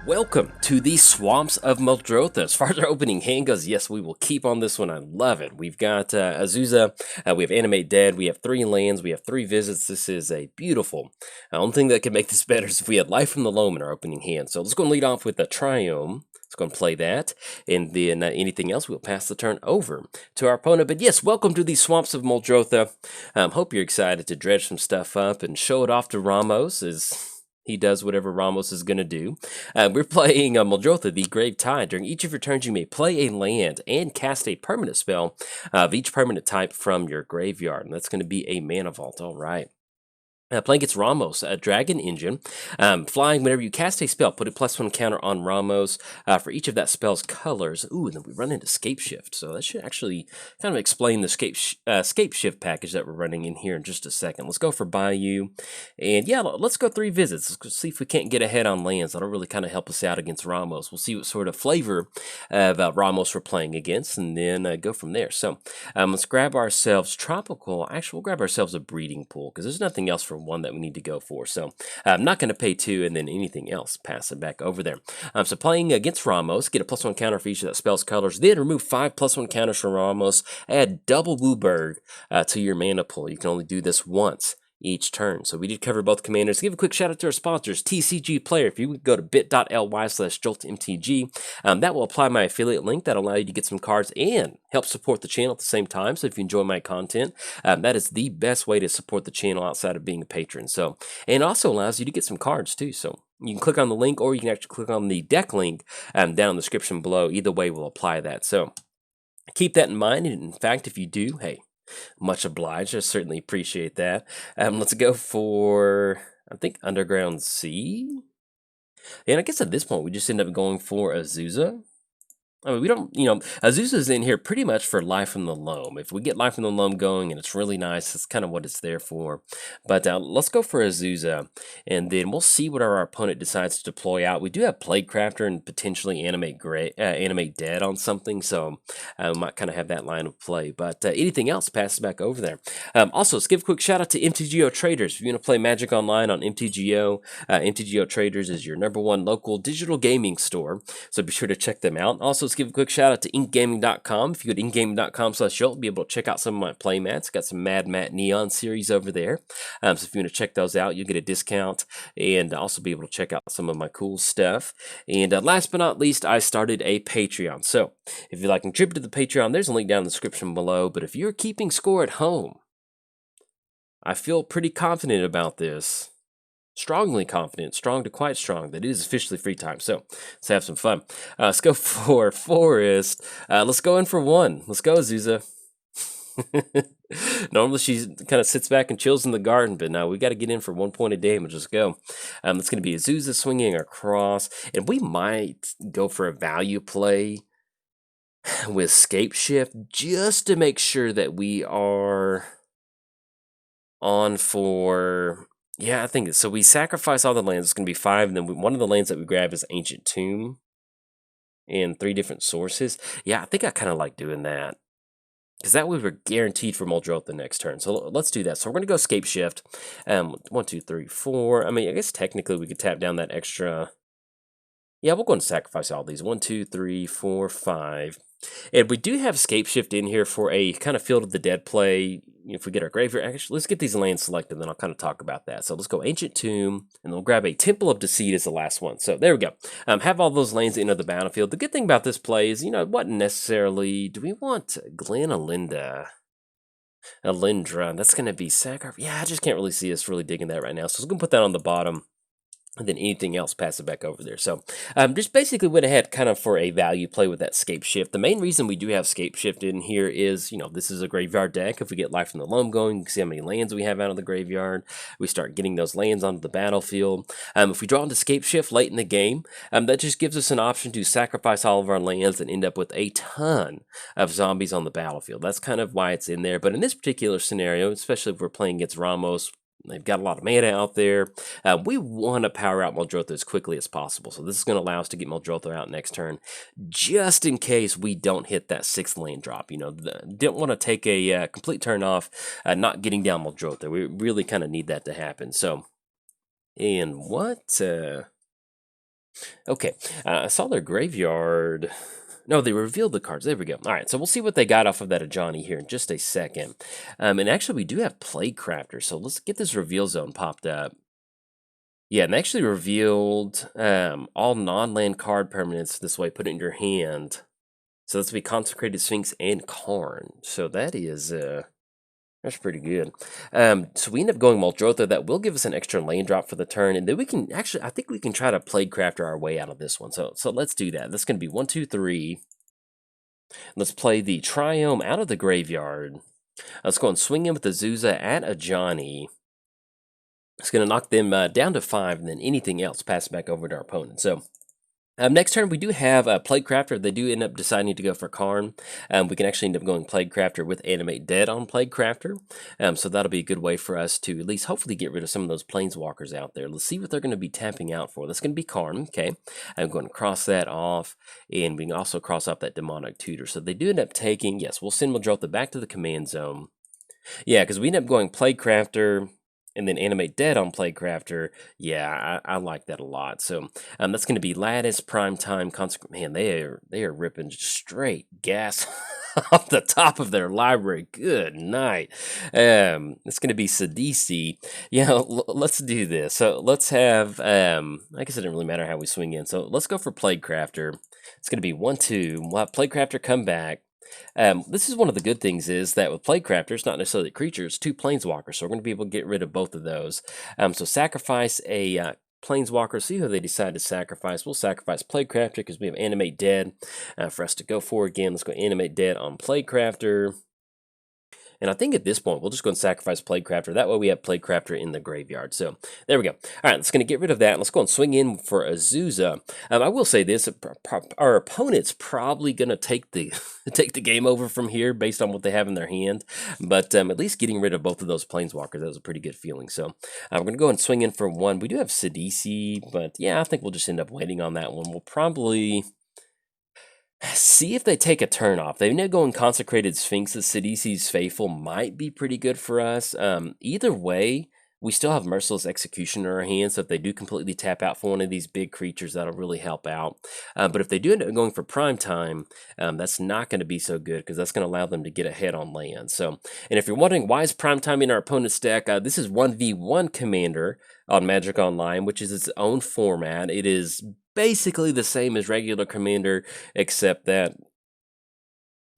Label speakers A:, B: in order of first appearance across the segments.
A: Welcome to the Swamps of Muldrotha. As far as our opening hand goes, yes, we will keep on this one. I love it. We've got Azusa, we have Animate Dead, we have 3 lands, we have 3 visits. This is a beautiful. The only thing that can make this better is if we had Life from the Loam in our opening hand. So let's go and lead off with the Triome. Let's go and play that, and then anything else, we'll pass the turn over to our opponent. But yes, welcome to the Swamps of Muldrotha. Hope you're excited to dredge some stuff up and show it off to Ramos as he does whatever Ramos is going to do. We're playing Muldrotha, the Gravetide. During each of your turns, you may play a land and cast a permanent spell of each permanent type from your graveyard. And that's going to be a Mana Vault. All right. Playing against Ramos, a Dragon Engine. Flying, whenever you cast a spell, put a +1 counter on Ramos for each of that spell's colors. Ooh, and then we run into Scape Shift. So that should actually kind of explain the Scape Shift package that we're running in here in just a second. Let's go for Bayou. And yeah, let's go 3 visits. Let's go see if we can't get ahead on lands. That'll really kind of help us out against Ramos. We'll see what sort of flavor of Ramos we're playing against, and then go from there. So let's grab ourselves Tropical. Actually, we'll grab ourselves a Breeding Pool, because there's nothing else for one that we need to go for. So I'm not going to pay 2 and then anything else. Pass it back over there. So playing against Ramos, get a +1 counter for each of that spell's colors. Then remove 5 +1 counters from Ramos. Add double Wooburg to your mana pool. You can only do this once each turn. So we did cover both commanders. Give a quick shout out to our sponsors, TCG Player. If you would go to bit.ly/Jolt MTG, that will apply my affiliate link that allow you to get some cards and help support the channel at the same time. So if you enjoy my content, that is the best way to support the channel outside of being a patron. So, and it also allows you to get some cards too. So you can click on the link, or you can actually click on the deck link down in the description below. Either way will apply that. So keep that in mind. And in fact, if you do, hey, much obliged. I certainly appreciate that. Let's go for, I think, Underground Sea. And I guess at this point, we just end up going for Azusa. I mean, we don't, Azusa's in here pretty much for Life from the Loam. If we get Life from the Loam going and it's really nice, that's kind of what it's there for. But let's go for Azusa, and then we'll see what our opponent decides to deploy out. We do have Plaguecrafter and potentially Animate Dead on something, so we might kind of have that line of play. But anything else, pass it back over there. Also, let's give a quick shout out to MTGOTraders. If you want to play Magic Online on MTGO, MTGOTraders is your #1 local digital gaming store, so be sure to check them out. Also, let's give a quick shout out to inkgaming.com. If you go to inkgaming.com/Jolt, you'll be able to check out some of my playmats. Got some Mad Matt Neon series over there. So if you want to check those out, you'll get a discount and also be able to check out some of my cool stuff. And last but not least, I started a Patreon. So if you'd like to contribute to the Patreon, there's a link down in the description below. But if you're keeping score at home, I feel pretty confident about this. Strongly confident, strong to quite strong, that it is officially free time. So let's have some fun. Let's go for Forest. Let's go in for 1. Let's go, Azusa. Normally she kind of sits back and chills in the garden, but now we got to get in for 1 point of damage. Let's go. It's going to be Azusa swinging across, and we might go for a value play with Scape Shift just to make sure that we are on for... Yeah, I think so. We sacrifice all the lands. It's going to be 5, and then one of the lands that we grab is Ancient Tomb and 3 different sources. Yeah, I think I kind of like doing that, because that way we're guaranteed for Muldrotha next turn. So let's do that. So we're going to go Scape Shift. 1, 2, 3, 4. I mean, I guess technically we could tap down that extra. Yeah, we'll go and sacrifice all these. 1, 2, 3, 4, 5. And we do have Scape Shift in here for a kind of Field of the Dead play. If we get our graveyard, actually, let's get these lands selected, then I'll kind of talk about that. So let's go Ancient Tomb, and then we'll grab a Temple of Deceit as the last one. So there we go. Have all those lands into the battlefield. The good thing about this play is, it wasn't necessarily, do we want Glen Alindra? That's going to be sacrifice. Yeah, I just can't really see us really digging that right now. So I'm going to put that on the bottom. And then anything else, pass it back over there. So just basically went ahead kind of for a value play with that Scape Shift. The main reason we do have Scape Shift in here is, this is a graveyard deck. If we get Life from the Loam going, you can see how many lands we have out of the graveyard. We start getting those lands onto the battlefield. If we draw into Scape Shift late in the game, that just gives us an option to sacrifice all of our lands and end up with a ton of zombies on the battlefield. That's kind of why it's in there. But in this particular scenario, especially if we're playing against Ramos, they've got a lot of mana out there. We want to power out Muldrotha as quickly as possible. So this is going to allow us to get Muldrotha out next turn, just in case we don't hit that 6th lane drop. Didn't want to take a complete turn off not getting down Muldrotha. We really kind of need that to happen. So, and what... Okay, I saw their graveyard. No, they revealed the cards. There we go. All right, so we'll see what they got off of that Ajani here in just a second. And actually, we do have Plaguecrafter, so let's get this reveal zone popped up. Yeah, and they actually revealed all non-land card permanents this way. Put it in your hand. So that's be Consecrated Sphinx and Karn. So that is that's pretty good. So we end up going Muldrotha. That will give us an extra land drop for the turn, and then we can actually, I think we can try to Plaguecrafter our way out of this one. So let's do that. That's going to be 1, 2, 3. Let's play the Triome out of the graveyard. Let's go and swing in with the Zuza at Ajani. It's going to knock them down to 5, and then anything else pass back over to our opponent. So next turn, we do have Plaguecrafter. They do end up deciding to go for Karn. We can actually end up going Plaguecrafter with Animate Dead on Plaguecrafter. So that'll be a good way for us to at least hopefully get rid of some of those Planeswalkers out there. Let's see what they're going to be tapping out for. That's going to be Karn. Okay, I'm going to cross that off, and we can also cross off that Demonic Tutor. So they do end up taking, yes, we'll send Muldrotha back to the command zone. Yeah, because we end up going Plaguecrafter and then Animate Dead on Plaguecrafter. Yeah, I like that a lot. So that's going to be Lattice, Primetime, Consecrate. Man, they are ripping straight gas off the top of their library. Good night. It's going to be Sidisi. Yeah, let's do this. So let's have, I guess it doesn't really matter how we swing in. So let's go for Plaguecrafter. It's going to be 1, 2. We'll have Plaguecrafter come back. This is one of the good things is that with Plaguecrafters, not necessarily creatures, 2 Planeswalkers, so we're going to be able to get rid of both of those. So sacrifice a Planeswalker, see who they decide to sacrifice. We'll sacrifice Plaguecrafter because we have Animate Dead for us to go for again. Let's go Animate Dead on Plaguecrafter. And I think at this point, we'll just go and sacrifice Plaguecrafter. That way we have Plaguecrafter in the graveyard. So there we go. All right, let's going to get rid of that. Let's go and swing in for Azusa. I will say this, our opponent's probably going to take the take the game over from here based on what they have in their hand. But at least getting rid of both of those Planeswalkers, that was a pretty good feeling. So we're going to go and swing in for 1. We do have Sidisi, but yeah, I think we'll just end up waiting on that one. We'll probably see if they take a turn off. They end up going Consecrated Sphinx. Sidisi's Faithful might be pretty good for us. Either way, we still have Merciless Execution in our hands, so if they do completely tap out for one of these big creatures, that'll really help out. But if they do end up going for Primetime, that's not going to be so good, because that's going to allow them to get ahead on land. So, and if you're wondering why is Primetime in our opponent's deck, this is 1v1 Commander on Magic Online, which is its own format. It is basically the same as regular Commander, except that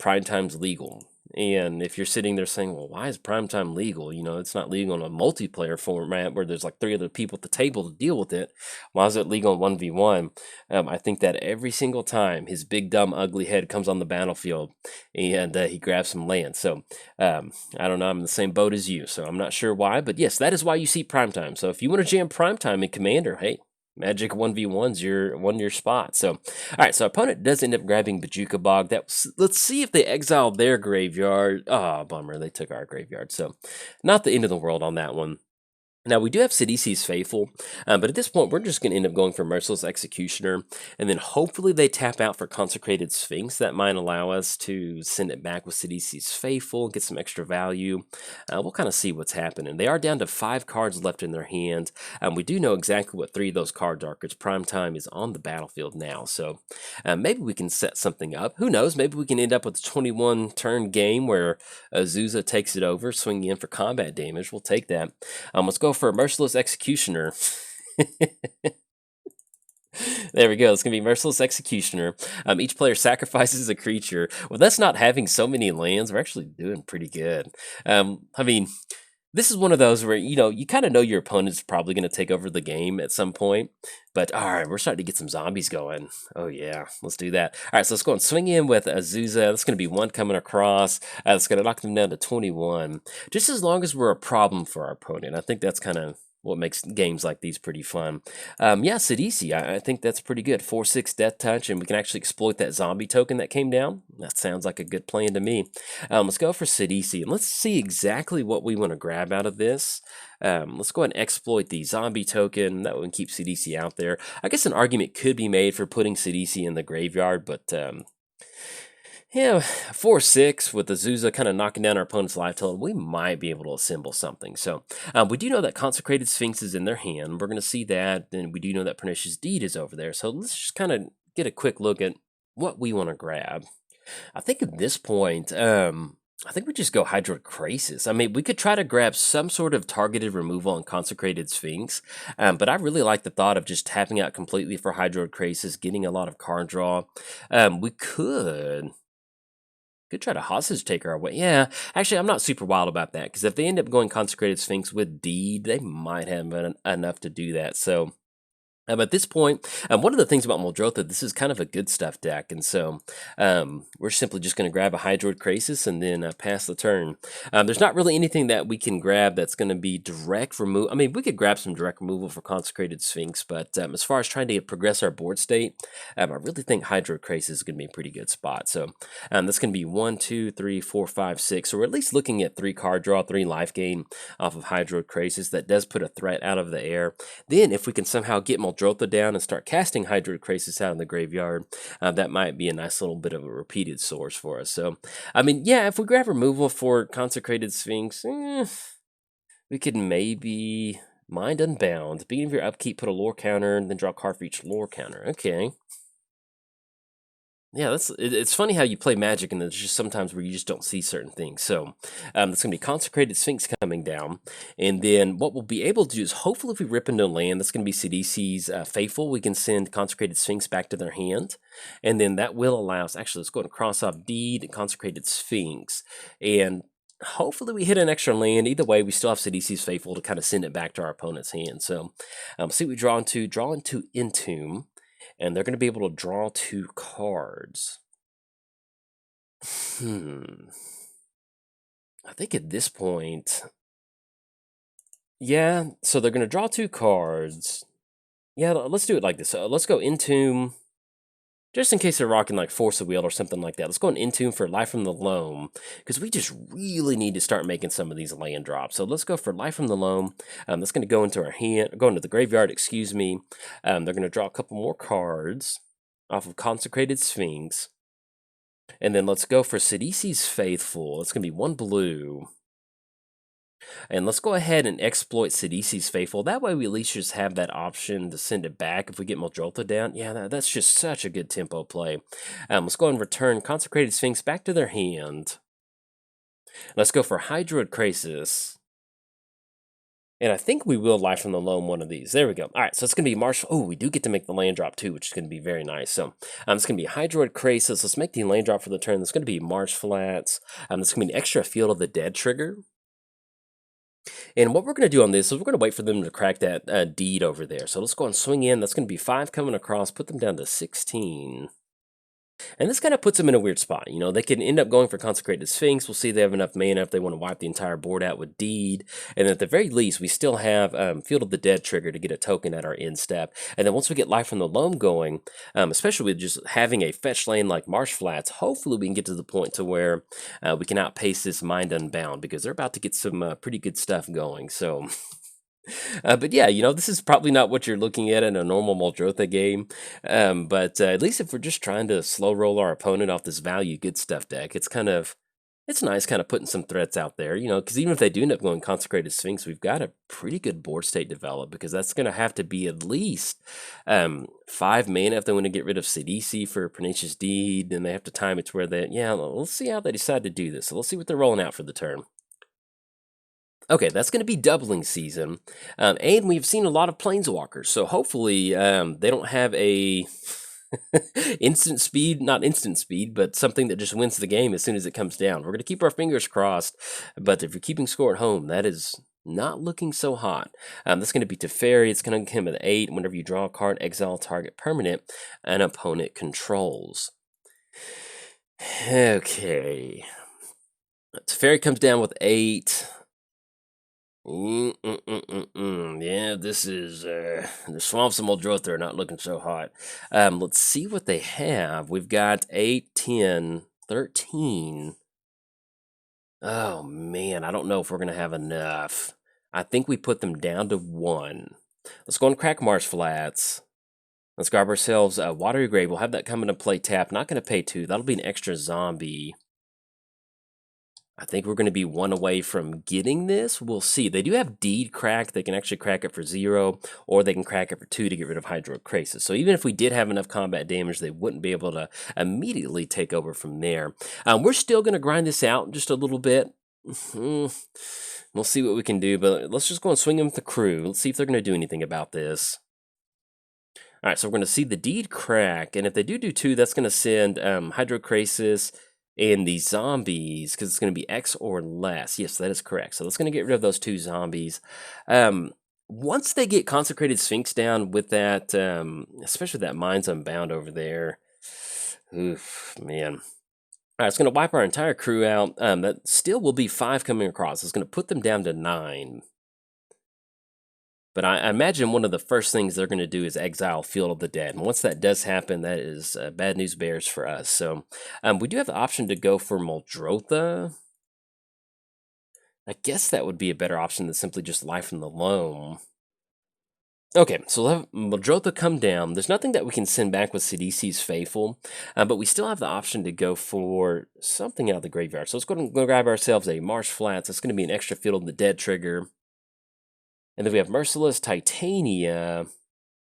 A: Primetime's legal. And if you're sitting there saying, well, why is Primetime legal? You know, it's not legal in a multiplayer format where there's like 3 other people at the table to deal with it. Why is it legal in 1v1? I think that every single time his big, dumb, ugly head comes on the battlefield and he grabs some land. So I don't know. I'm in the same boat as you. So I'm not sure why. But yes, that is why you see Primetime. So if you want to jam Primetime in Commander, hey, Magic 1v1's your spot. So, all right, so our opponent does end up grabbing Bojuka Bog. Let's see if they exile their graveyard. Ah, bummer, they took our graveyard. So, not the end of the world on that one. Now, we do have Sidisi's Faithful, but at this point, we're just going to end up going for Merciless Executioner, and then hopefully they tap out for Consecrated Sphinx. That might allow us to send it back with Sidisi's Faithful, get some extra value. We'll kind of see what's happening. They are down to 5 cards left in their hand. We do know exactly what 3 of those cards are, because Primetime is on the battlefield now, so maybe we can set something up. Who knows? Maybe we can end up with a 21-turn game where Azusa takes it over, swinging in for combat damage. We'll take that. Let's go for a Merciless Executioner. There we go. It's going to be Merciless Executioner. Each player sacrifices a creature. Well, that's not having so many lands. We're actually doing pretty good. I mean, this is one of those where, you know, you kind of know your opponent's probably going to take over the game at some point. But, all right, we're starting to get some zombies going. Oh, yeah, let's do that. All right, so let's go and swing in with Azusa. That's going to be 1 coming across. That's going to knock them down to 21. Just as long as we're a problem for our opponent. I think that's kind of what makes games like these pretty fun. Yeah, Sidisi, I think that's pretty good. 4/6 Death Touch, and we can actually exploit that zombie token that came down. That sounds like a good plan to me. Let's go for Sidisi, and let's see exactly what we want to grab out of this. Let's go ahead and exploit the zombie token. That would keep Sidisi out there. I guess an argument could be made for putting Sidisi in the graveyard, but Yeah, 4-6 with Azusa kind of knocking down our opponent's life total, we might be able to assemble something. So we do know that Consecrated Sphinx is in their hand. We're going to see that, and we do know that Pernicious Deed is over there. So let's just kind of get a quick look at what we want to grab. I think at this point, I think we just go Hydroid Krasis. I mean, we could try to grab some sort of targeted removal on Consecrated Sphinx, but I really like the thought of just tapping out completely for Hydroid Krasis, getting a lot of card draw. We could try to hostage take our way. Yeah, actually, I'm not super wild about that, because if they end up going Consecrated Sphinx with Deed, they might have enough to do that. So at this point, one of the things about Muldrotha, this is kind of a good stuff deck, and so we're simply just going to grab a Hydroid Krasis and then pass the turn. There's not really anything that we can grab that's going to be direct remove. I mean, we could grab some direct removal for Consecrated Sphinx, but as far as trying to progress our board state, I really think Hydroid Krasis is going to be a pretty good spot. So that's going to be 1, 2, 3, 4, 5, 6. So we're at least looking at 3 card draw, 3 life gain off of Hydroid Krasis. That does put a threat out of the air. Then if we can somehow get Muldrotha down and start casting Hydroid Krasis out in the graveyard, that might be a nice little bit of a repeated source for us. So, I mean, yeah, if we grab removal for Consecrated Sphinx, we could maybe Mind Unbound. Beginning of your upkeep, put a lore counter, and then draw a card for each lore counter. Okay. Yeah, it's funny how you play Magic, and there's just sometimes where you just don't see certain things. So that's going to be Consecrated Sphinx coming down, and then what we'll be able to do is, hopefully, if we rip into land, that's going to be CDC's Faithful. We can send Consecrated Sphinx back to their hand, and then that will allow us. Actually, let's go and cross off Deed and Consecrated Sphinx, and hopefully we hit an extra land. Either way, we still have CDC's Faithful to kind of send it back to our opponent's hand. So see what we draw into Entomb. And they're going to be able to draw 2 cards. I think at this point, yeah, so they're going to draw 2 cards. Yeah, let's do it like this. Let's go Entomb, just in case they're rocking like Force of Will or something like that. Let's go Entomb for Life from the Loam, because we just really need to start making some of these land drops. So let's go for Life from the Loam. That's going to go into our hand, go into the graveyard, excuse me. They're going to draw a couple more cards off of Consecrated Sphinx. And then let's go for Sidisi's Faithful. It's going to be 1 blue. And let's go ahead and exploit Sidisi's Faithful. That way we at least just have that option to send it back if we get Muldrotha down. Yeah, that's just such a good tempo play. Let's go and return Consecrated Sphinx back to their hand. Let's go for Hydroid Krasis. And I think we will Life from the Loam one of these. There we go. All right, so it's going to be Marsh. Oh, we do get to make the land drop too, which is going to be very nice. So it's going to be Hydroid Krasis. Let's make the land drop for the turn. That's going to be Marsh Flats. It's going to be an extra Field of the Dead trigger. And what we're going to do on this is we're going to wait for them to crack that Deed over there. So let's go and swing in. That's going to be 5 coming across, put them down to 16. And this kind of puts them in a weird spot. You know, they can end up going for Consecrated Sphinx. We'll see if they have enough mana if they want to wipe the entire board out with Deed. And at the very least, we still have Field of the Dead trigger to get a token at our end step. And then once we get Life from the Loam going, especially with just having a fetch lane like Marsh Flats, hopefully we can get to the point to where we can outpace this Mind Unbound, because they're about to get some pretty good stuff going. So... but yeah, you know, this is probably not what you're looking at in a normal Muldrotha game. But at least if we're just trying to slow roll our opponent off this value good stuff deck, it's nice kind of putting some threats out there, you know, because even if they do end up going Consecrated Sphinx, we've got a pretty good board state developed, because that's going to have to be at least 5 mana if they want to get rid of CDC for Pernicious Deed, and they have to time it to where let's see how they decide to do this. So let's see what they're rolling out for the turn. Okay, that's going to be doubling season, and we've seen a lot of planeswalkers, so hopefully they don't have a instant speed, not instant speed, but something that just wins the game as soon as it comes down. We're going to keep our fingers crossed, but if you're keeping score at home, that is not looking so hot. That's going to be Teferi. It's going to come with 8. Whenever you draw a card, exile target permanent an opponent controls. Okay. Teferi comes down with 8. Yeah, this is the Swamps of Muldrotha are not looking so hot. Let's see what they have. We've got 8, 10, 13. Oh man, I don't know if we're gonna have enough. I think we put them down to 1. Let's go and crack Marsh Flats. Let's grab ourselves a Watery Grave. We'll have that come into play tap. Not going to pay 2. That'll be an extra zombie. I think we're going to be 1 away from getting this. We'll see. They do have Deed Crack. They can actually crack it for 0, or they can crack it for 2 to get rid of Hydrocrasis. So even if we did have enough combat damage, they wouldn't be able to immediately take over from there. We're still going to grind this out just a little bit. We'll see what we can do, but let's just go and swing them with the crew. Let's see if they're going to do anything about this. All right, so we're going to see the Deed Crack, and if they do 2, that's going to send Hydrocrasis and the zombies, because it's going to be X or less. Yes, that is correct. So that's going to get rid of those 2 zombies. Once they get Consecrated Sphinx down with that, especially that Mind's Unbound over there, oof, man. All right, it's going to wipe our entire crew out. That still will be 5 coming across. It's going to put them down to 9. But I imagine one of the first things they're going to do is exile Field of the Dead. And once that does happen, that is bad news bears for us. So we do have the option to go for Muldrotha. I guess that would be a better option than simply just Life in the Loam. Okay, so we'll have Muldrotha come down. There's nothing that we can send back with Sidisi's Faithful, but we still have the option to go for something out of the graveyard. So let's go grab ourselves a Marsh Flats. That's going to be an extra Field of the Dead trigger. And then we have Merciless, Titania,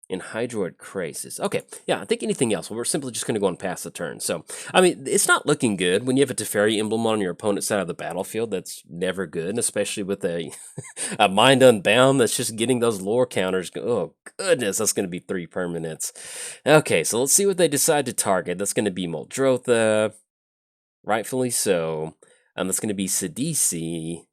A: and Hydrocrasis. Okay, yeah, I think anything else, well, we're simply just going to go and pass the turn. So, I mean, it's not looking good when you have a Teferi emblem on your opponent's side of the battlefield. That's never good, especially with a, a Mind Unbound that's just getting those lore counters. Oh, goodness, that's going to be 3 permanents. Okay, so let's see what they decide to target. That's going to be Muldrotha, rightfully so. That's going to be Sidisi.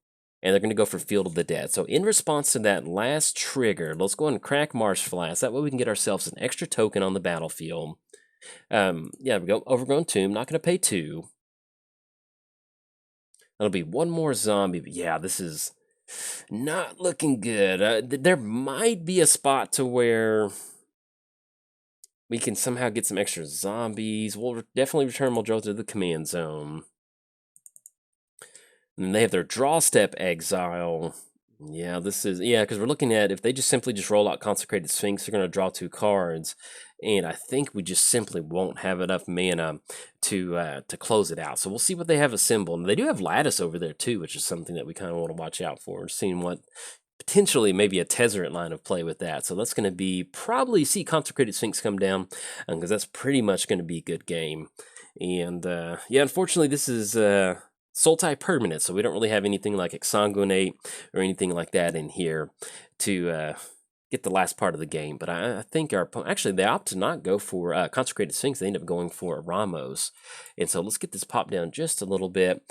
A: And they're going to go for Field of the Dead. So in response to that last trigger, let's go ahead and crack Marsh Flats. That way we can get ourselves an extra token on the battlefield. Yeah, we go Overgrown Tomb. Not going to pay 2. That'll be 1 more zombie. But yeah, this is not looking good. There might be a spot to where we can somehow get some extra zombies. We'll definitely return Muldrotha to the command zone. And they have their draw step exile. Yeah, this is, yeah, because we're looking at, if they just simply just roll out Consecrated Sphinx, they're going to draw 2 cards. And I think we just simply won't have enough mana to close it out. So we'll see what they have assembled. And they do have Lattice over there too, which is something that we kind of want to watch out for. We're seeing what potentially maybe a Tezzeret line of play with that. So that's going to be probably see Consecrated Sphinx come down, because that's pretty much going to be a good game. And yeah, unfortunately, this is Sultai permanent, so we don't really have anything like Exsanguinate or anything like that in here to get the last part of the game. But I think our opponent, actually, they opt to not go for Consecrated Sphinx. They end up going for Ramos. And so let's get this pop down just a little bit.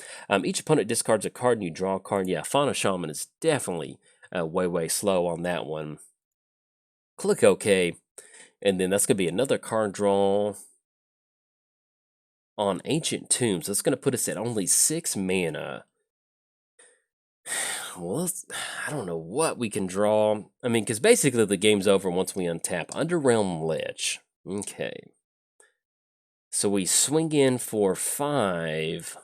A: Each opponent discards a card and you draw a card. Yeah, Fauna Shaman is definitely way slow on that one. Click OK. And then that's going to be another card draw on Ancient Tombs. That's going to put us at only 6 mana. Well, I don't know what we can draw. I mean, because basically the game's over once we untap. Underrealm Lich. Okay. So we swing in for 5.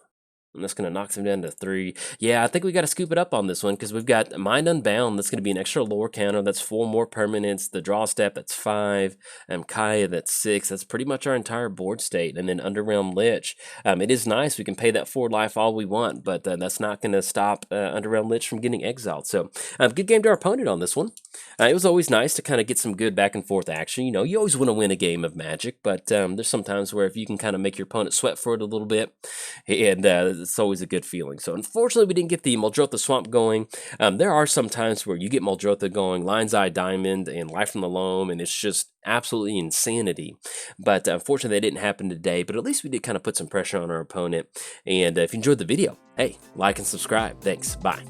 A: And that's going to knock them down to 3. Yeah, I think we got to scoop it up on this one, because we've got Mind Unbound. That's going to be an extra lore counter. That's 4 more permanents. The draw step, that's 5. Kaya, that's 6. That's pretty much our entire board state. And then Underrealm Lich. It is nice. We can pay that 4 life all we want, but that's not going to stop Underrealm Lich from getting exiled. So, good game to our opponent on this one. It was always nice to kind of get some good back and forth action. You know, you always want to win a game of Magic, but there's some times where if you can kind of make your opponent sweat for it a little bit, and it's always a good feeling. So unfortunately, we didn't get the Muldrotha Swamp going. There are some times where you get Muldrotha going, Lion's Eye Diamond and Life from the Loam, and it's just absolutely insanity. But unfortunately, that didn't happen today. But at least we did kind of put some pressure on our opponent. And if you enjoyed the video, hey, like and subscribe. Thanks. Bye.